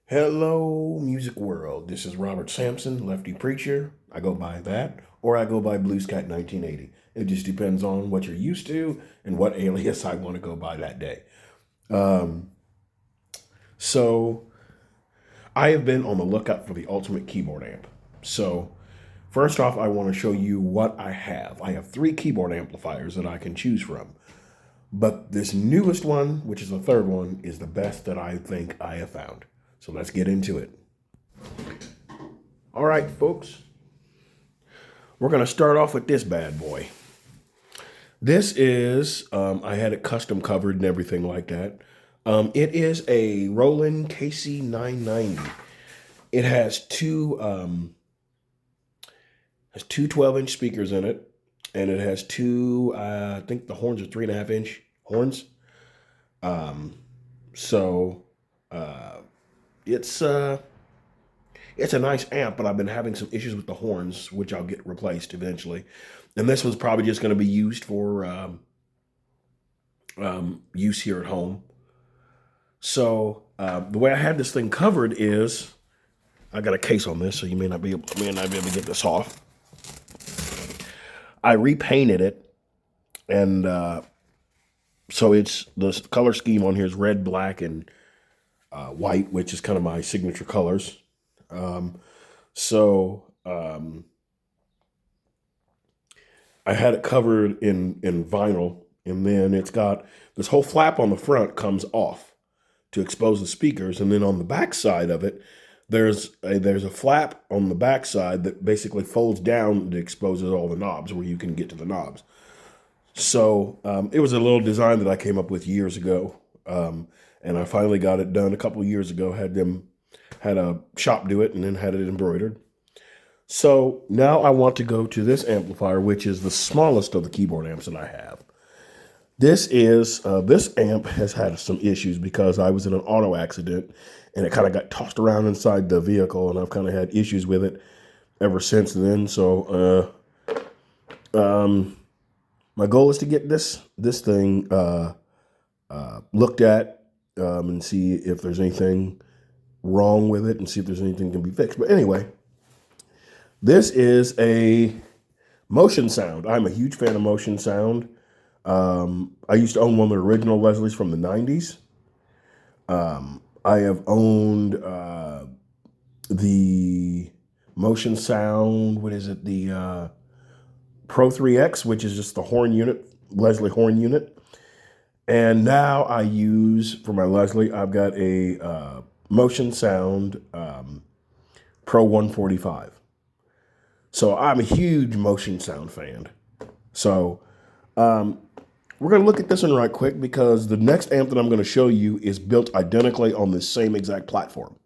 Hello, music world. This is Robert Sampson, Lefty Preacher. I go by that, or I go by Bluescat 1980. It just depends on what you're used to and what alias I want to go by that day. Um, so, I have been on the lookout for the ultimate keyboard amp. So, first off, I want to show you what I have. I have three keyboard amplifiers that I can choose from. But this newest one, which is the third one, is the best that I think I have found. So let's get into it. All right, folks. We're going to start off with this bad boy. This is, I had it custom covered and everything like that. It is a Roland KC990. It has two 12-inch speakers in it, and it has two, I think the horns are 3.5-inch horns. So it's a nice amp, but I've been having some issues with the horns, which I'll get replaced eventually. And this one's probably just going to be used for use here at home. So the way I had this thing covered is I got a case on this, so you may not be able to get this off. I repainted it, and so it's the color scheme on here is red, black, and white, which is kind of my signature colors. So I had it covered in vinyl, and then it's got this whole flap on the front comes off to expose the speakers, and then on the back side of it, there's a flap on the back side that basically folds down and exposes all the knobs where you can get to the knobs. So it was a little design that I came up with years ago, and I finally got it done a couple of years ago. Had a shop do it, and then had it embroidered. So now I want to go to this amplifier, which is the smallest of the keyboard amps that I have. This amp has had some issues because I was in an auto accident, and it kind of got tossed around inside the vehicle, and I've kind of had issues with it ever since then. So my goal is to get this thing looked at and see if there's anything wrong with it and see if there's anything that can be fixed. But anyway, this is a Motion Sound. I'm a huge fan of Motion Sound. I used to own one of the original Leslie's from the 90s. I have owned the Motion Sound, what is it? The Pro 3X, which is just the horn unit, Leslie horn unit. And now I use, for my Leslie, I've got a Motion Sound Pro 145. So I'm a huge Motion Sound fan. So we're going to look at this one right quick because the next amp that I'm going to show you is built identically on this same exact platform.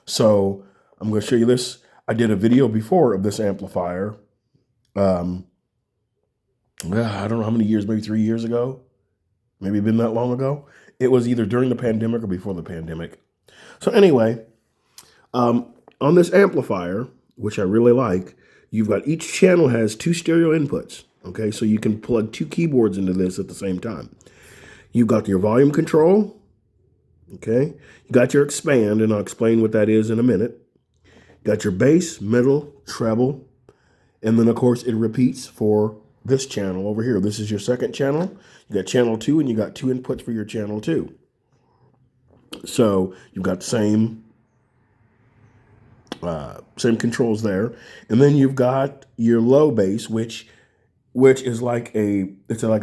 So I'm going to show you this. I did a video before of this amplifier. I don't know how many years, maybe 3 years ago. Maybe been that long ago. It was either during the pandemic or before the pandemic. So anyway, on this amplifier, which I really like, you've got each channel has two stereo inputs. Okay, so you can plug two keyboards into this at the same time. You've got your volume control. Okay, you got your expand, and I'll explain what that is in a minute. You got your bass, middle, treble, and then of course it repeats for this channel over here. This is your second channel. You got channel 2, and you got two inputs for your channel 2. So you've got the same controls there, and then you've got your low bass, which is like a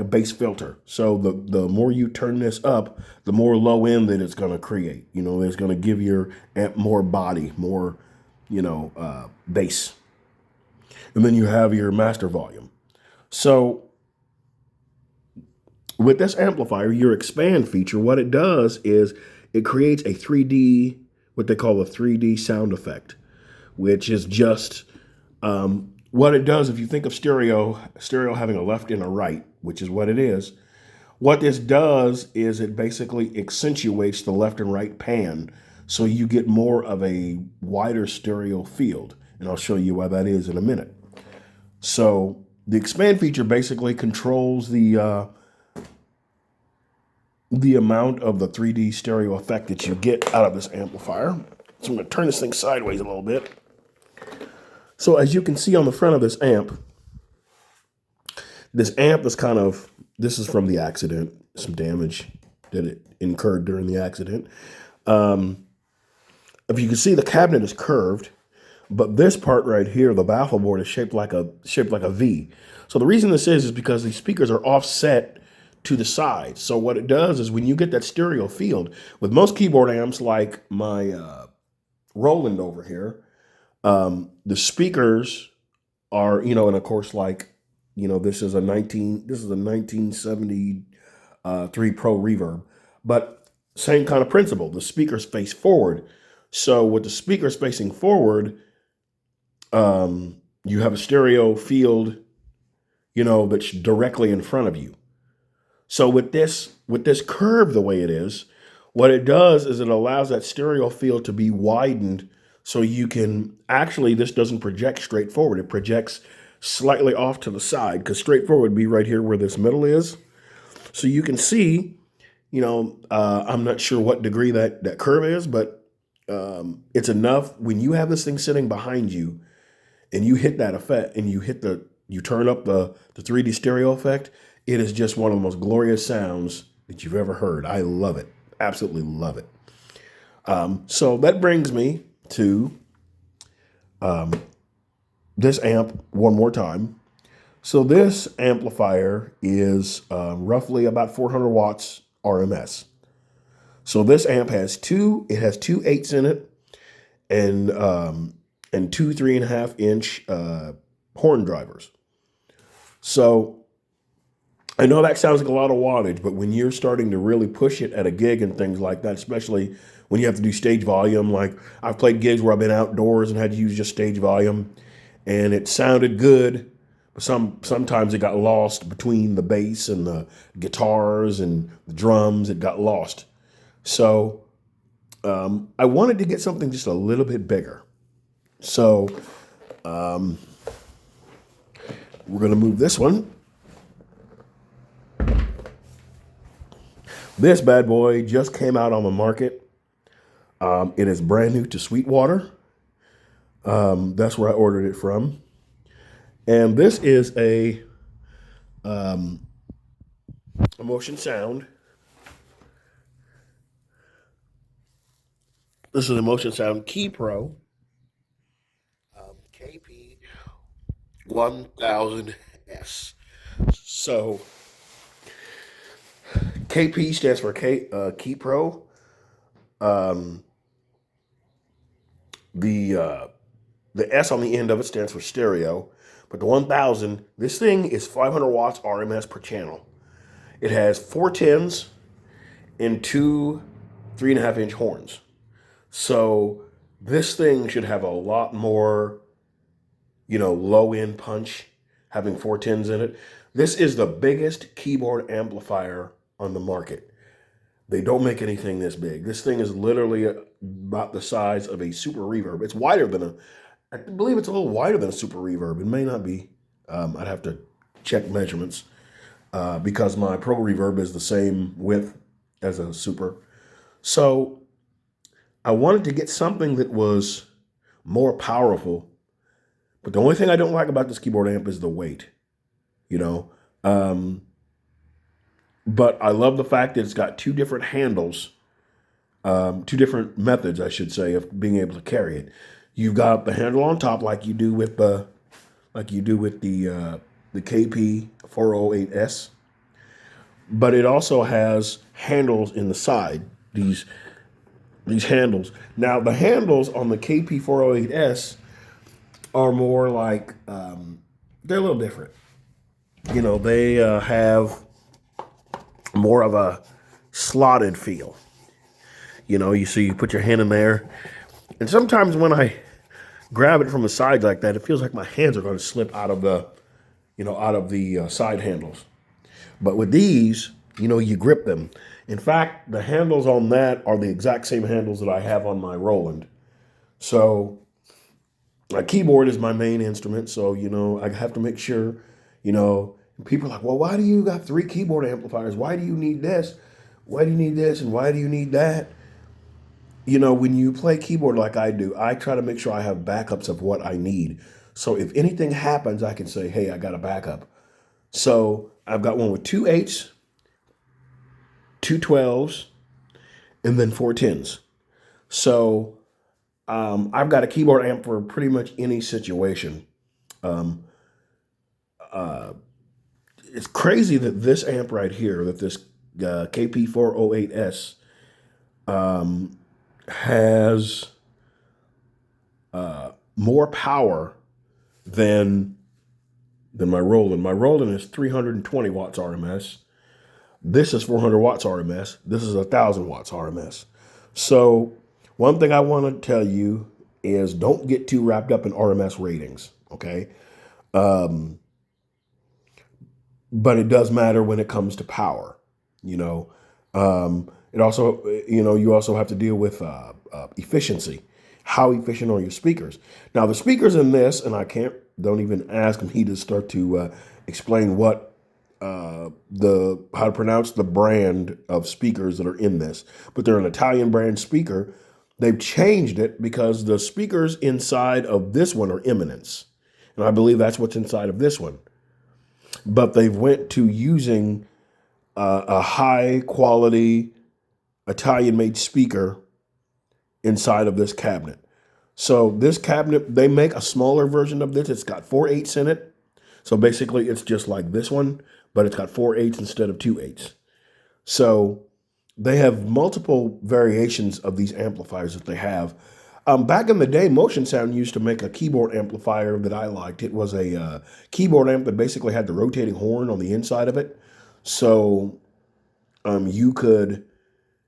bass filter. So the more you turn this up, the more low end that it's going to create. You know, it's going to give your amp more body, more bass, and then you have your master volume. So with this amplifier, your expand feature, what it does is it creates a 3D, what they call a 3D sound effect, which is just what it does. If you think of stereo having a left and a right, which is what it is, what this does is it basically accentuates the left and right pan, so you get more of a wider stereo field. And I'll show you why that is in a minute. So the expand feature basically controls the amount of the 3D stereo effect that you get out of this amplifier. So I'm going to turn this thing sideways a little bit. So as you can see on the front of this amp is kind of, this is from the accident, some damage that it incurred during the accident. If you can see, the cabinet is curved, but this part right here, the baffle board, is shaped like a V. So the reason this is because these speakers are offset to the side. So what it does is when you get that stereo field, with most keyboard amps like my Roland over here, the speakers are, and of course, like, this is a 1973 Pro Reverb, but same kind of principle. The speakers face forward. So with the speakers facing forward, you have a stereo field, that's directly in front of you. So with this curve the way it is, what it does is it allows that stereo field to be widened so you can actually, this doesn't project straight forward. It projects slightly off to the side, because straight forward would be right here where this middle is. So you can see, I'm not sure what degree that curve is, but it's enough. When you have this thing sitting behind you and you hit that effect and you turn up the 3D stereo effect, it is just one of the most glorious sounds that you've ever heard. I love it. Absolutely love it. So that brings me to this amp one more time. So this amplifier is roughly about 400 watts RMS. So this amp has two 8s in it, and two 3.5-inch horn drivers. So I know that sounds like a lot of wattage, but when you're starting to really push it at a gig and things like that, especially when you have to do stage volume, like I've played gigs where I've been outdoors and had to use just stage volume, and it sounded good, but sometimes it got lost between the bass and the guitars and the drums. It got lost. So I wanted to get something just a little bit bigger. So we're going to move this one. This bad boy just came out on the market. It is brand new to Sweetwater. That's where I ordered it from. And this is a Motion Sound. This is a Motion Sound Key Pro KP 1000S. So KP stands for Key Pro. The S on the end of it stands for stereo, but the 1000, this thing is 500 watts RMS per channel. It has 4 10s and 2 3.5-inch horns. So this thing should have a lot more, low end punch, having 4 10s in it. This is the biggest keyboard amplifier on the market. They don't make anything this big. This thing is literally about the size of a Super Reverb. It's wider than I believe it's a little wider than a Super Reverb. It may not be. I'd have to check measurements because my Pro Reverb is the same width as a Super. So I wanted to get something that was more powerful. But the only thing I don't like about this keyboard amp is the weight, But I love the fact that it's got 2 different handles, 2 different methods, I should say, of being able to carry it. You've got the handle on top, like you do with the KP 408S, but it also has handles in the side. These handles. Now the handles on the KP 408S are more like they're a little different. They have more of a slotted feel. You put your hand in there, and sometimes when I grab it from the side like that, it feels like my hands are going to slip out of the side handles. But with these, you grip them. In fact, the handles on that are the exact same handles that I have on my Roland. So my keyboard is my main instrument, so I have to make sure, people are like, well, why do you got 3 keyboard amplifiers? Why do you need this? Why do you need this? And why do you need that? when you play keyboard like I do, I try to make sure I have backups of what I need. So if anything happens, I can say, hey, I got a backup. So I've got one with 2 8s, 2 12s, and then 4 10s. So I've got a keyboard amp for pretty much any situation. Um, uh, it's crazy that this amp right here, that this KP408S has more power than my Roland. My Roland is 320 watts RMS. This is 400 watts RMS. This is 1,000 watts RMS. So one thing I want to tell you is don't get too wrapped up in RMS ratings, okay? But it does matter when it comes to power, you know. It also, you also have to deal with efficiency. How efficient are your speakers? Now, the speakers in this, and don't even ask me to start to explain what how to pronounce the brand of speakers that are in this, but they're an Italian brand speaker. They've changed it because the speakers inside of this one are Eminence, and I believe that's what's inside of this one. But they've went to using a high quality Italian made speaker inside of this cabinet. So this cabinet, they make a smaller version of this. It's got 4 8s in it. So basically it's just like this one, but it's got 4 8s instead of 2 8s. So they have multiple variations of these amplifiers that they have. Back in the day, Motion Sound used to make a keyboard amplifier that I liked. It was a keyboard amp that basically had the rotating horn on the inside of it. So you could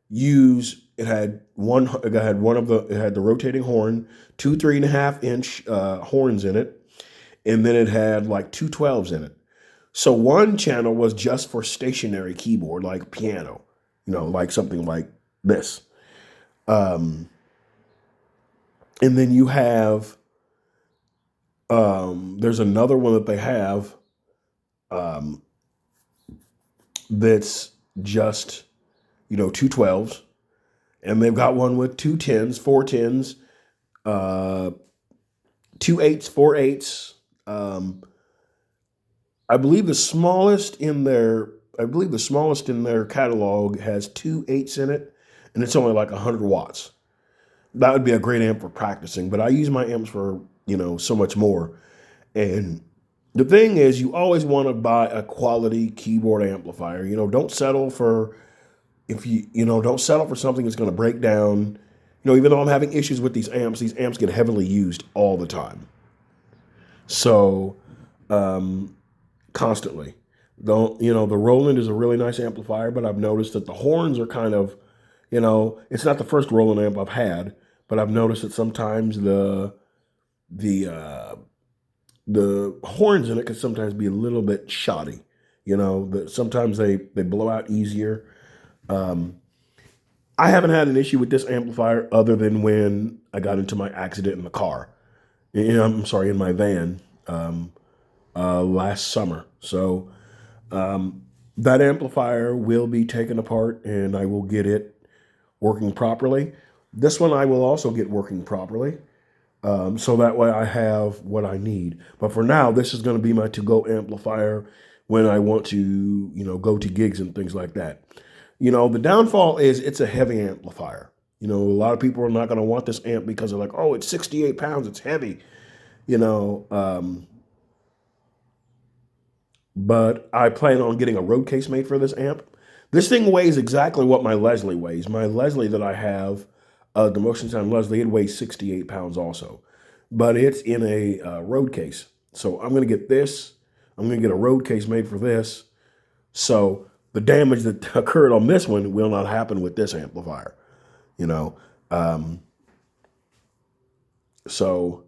use it had the rotating horn, two 3.5 inch horns in it, and then it had like 2 12s in it. So one channel was just for stationary keyboard, like piano, like something like this. And then you have there's another one that they have that's just 2 12s. And they've got one with 2 10s, 4 10s, 2 8s, 4 8s. I believe the smallest in their catalog has 2 8s in it, and it's only like 100 watts. That would be a great amp for practicing, but I use my amps for so much more. And the thing is, you always want to buy a quality keyboard amplifier. Don't settle for don't settle for something that's going to break down. Even though I'm having issues with these amps get heavily used all the time. So, constantly. The Roland is a really nice amplifier, but I've noticed that the horns are kind of, it's not the first Roland amp I've had, but I've noticed that sometimes the horns in it can sometimes be a little bit shoddy. That sometimes they blow out easier. I haven't had an issue with this amplifier other than when I got into my accident in the car. I'm sorry, in my van last summer. So that amplifier will be taken apart and I will get it working properly. This one I will also get working properly. So that way I have what I need. But for now, this is going to be my to-go amplifier when I want to, go to gigs and things like that. The downfall is it's a heavy amplifier. A lot of people are not going to want this amp because they're like, oh, it's 68 pounds, it's heavy. But I plan on getting a road case made for this amp. This thing weighs exactly what my Leslie weighs. My Leslie that I have, the Motion Sound Leslie, it weighs 68 pounds also. But it's in a road case. So I'm going to get this. I'm going to get a road case made for this. So the damage that occurred on this one will not happen with this amplifier. So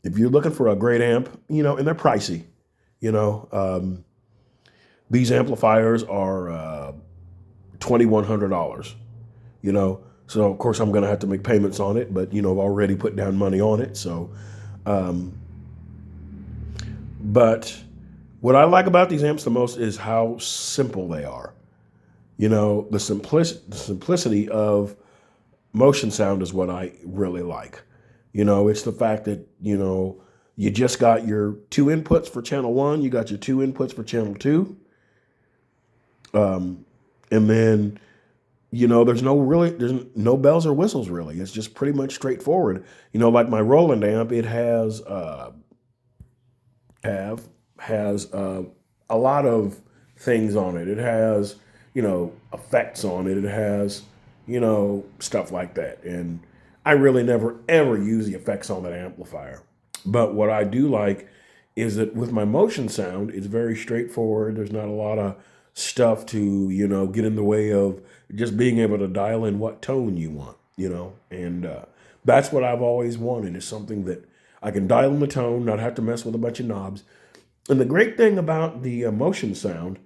if you're looking for a great amp, and they're pricey, these amplifiers are $2,100, So of course I'm going to have to make payments on it, but I've already put down money on it. So, but what I like about these amps the most is how simple they are. The simplicity of motion sound is what I really like. It's the fact that, you just got your two inputs for channel one, you got your two inputs for channel two. And then, there's no bells or whistles really. It's just pretty much straightforward. Like my Roland amp, it has a lot of things on it. It has, effects on it. It has, stuff like that. And I really never ever use the effects on that amplifier. But what I do like is that with my motion sound, it's very straightforward. There's not a lot of stuff to, get in the way of just being able to dial in what tone you want, and that's what I've always wanted, is something that I can dial in the tone, not have to mess with a bunch of knobs. And the great thing about the motion sound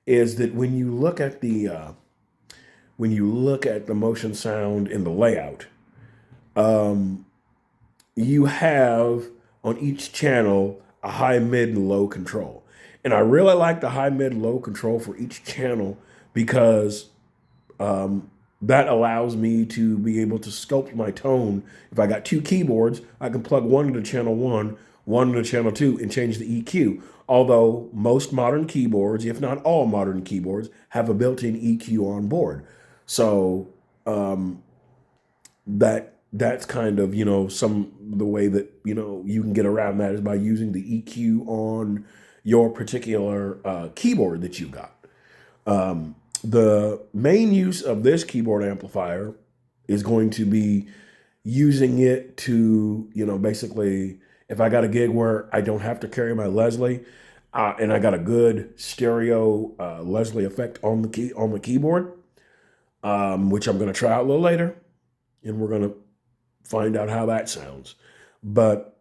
is that when you look at the motion sound in the layout, you have on each channel a high, mid, and low control. And I really like the high, mid, low control for each channel because that allows me to be able to sculpt my tone. If I got two keyboards, I can plug one into channel one into channel two, and change the EQ. Although most modern keyboards, if not all modern keyboards, have a built-in EQ on board. So that's kind of, the way that, you can get around that is by using the EQ on your particular keyboard that you got. The main use of this keyboard amplifier is going to be using it to, basically, if I got a gig where I don't have to carry my Leslie, and I got a good stereo Leslie effect on the keyboard, which I'm going to try out a little later, and we're going to find out how that sounds. But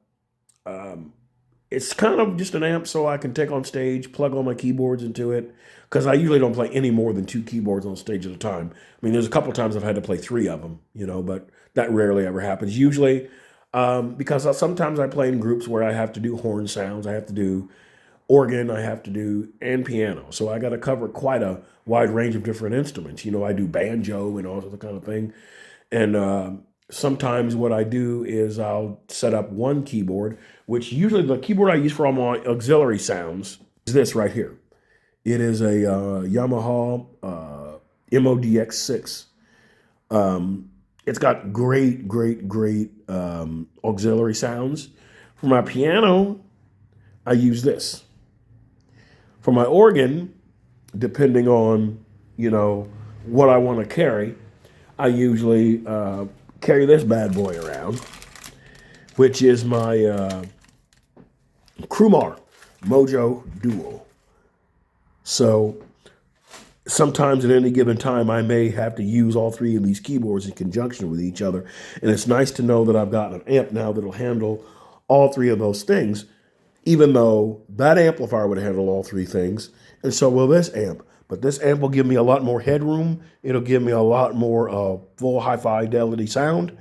it's kind of just an amp so I can take on stage, plug all my keyboards into it, because I usually don't play any more than two keyboards on stage at a time. I mean, there's a couple times I've had to play three of them, but that rarely ever happens. Usually, because sometimes I play in groups where I have to do horn sounds, I have to do organ, I have to do, and piano. So I got to cover quite a wide range of different instruments. I do banjo and all that kind of thing. And sometimes what I do is I'll set up one keyboard, which usually the keyboard I use for all my auxiliary sounds is this right here. It is a Yamaha MODX6. It's got great auxiliary sounds. For my piano, I use this. For my organ, depending on, what I want to carry, I usually carry this bad boy around, which is my Krumar Mojo Duo. So sometimes at any given time, I may have to use all three of these keyboards in conjunction with each other. And it's nice to know that I've got an amp now that'll handle all three of those things, even though that amplifier would handle all three things. And so will this amp. But this amp will give me a lot more headroom. It'll give me a lot more full high fidelity sound.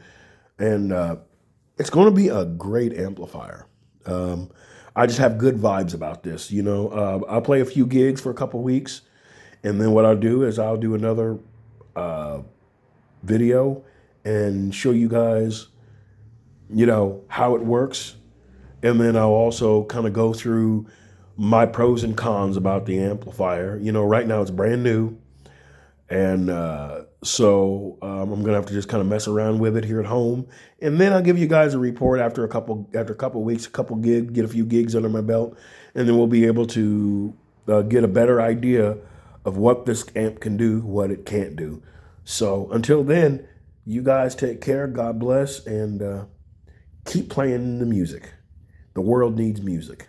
And it's going to be a great amplifier. I just have good vibes about this. I'll play a few gigs for a couple weeks. And then what I'll do is I'll do another video and show you guys, how it works. And then I'll also kind of go through my pros and cons about the amplifier. Right now it's brand new. And so I'm going to have to just kind of mess around with it here at home. And then I'll give you guys a report after a couple weeks, get a few gigs under my belt. And then we'll be able to get a better idea of what this amp can do, what it can't do. So until then, you guys take care. God bless, and keep playing the music. The world needs music.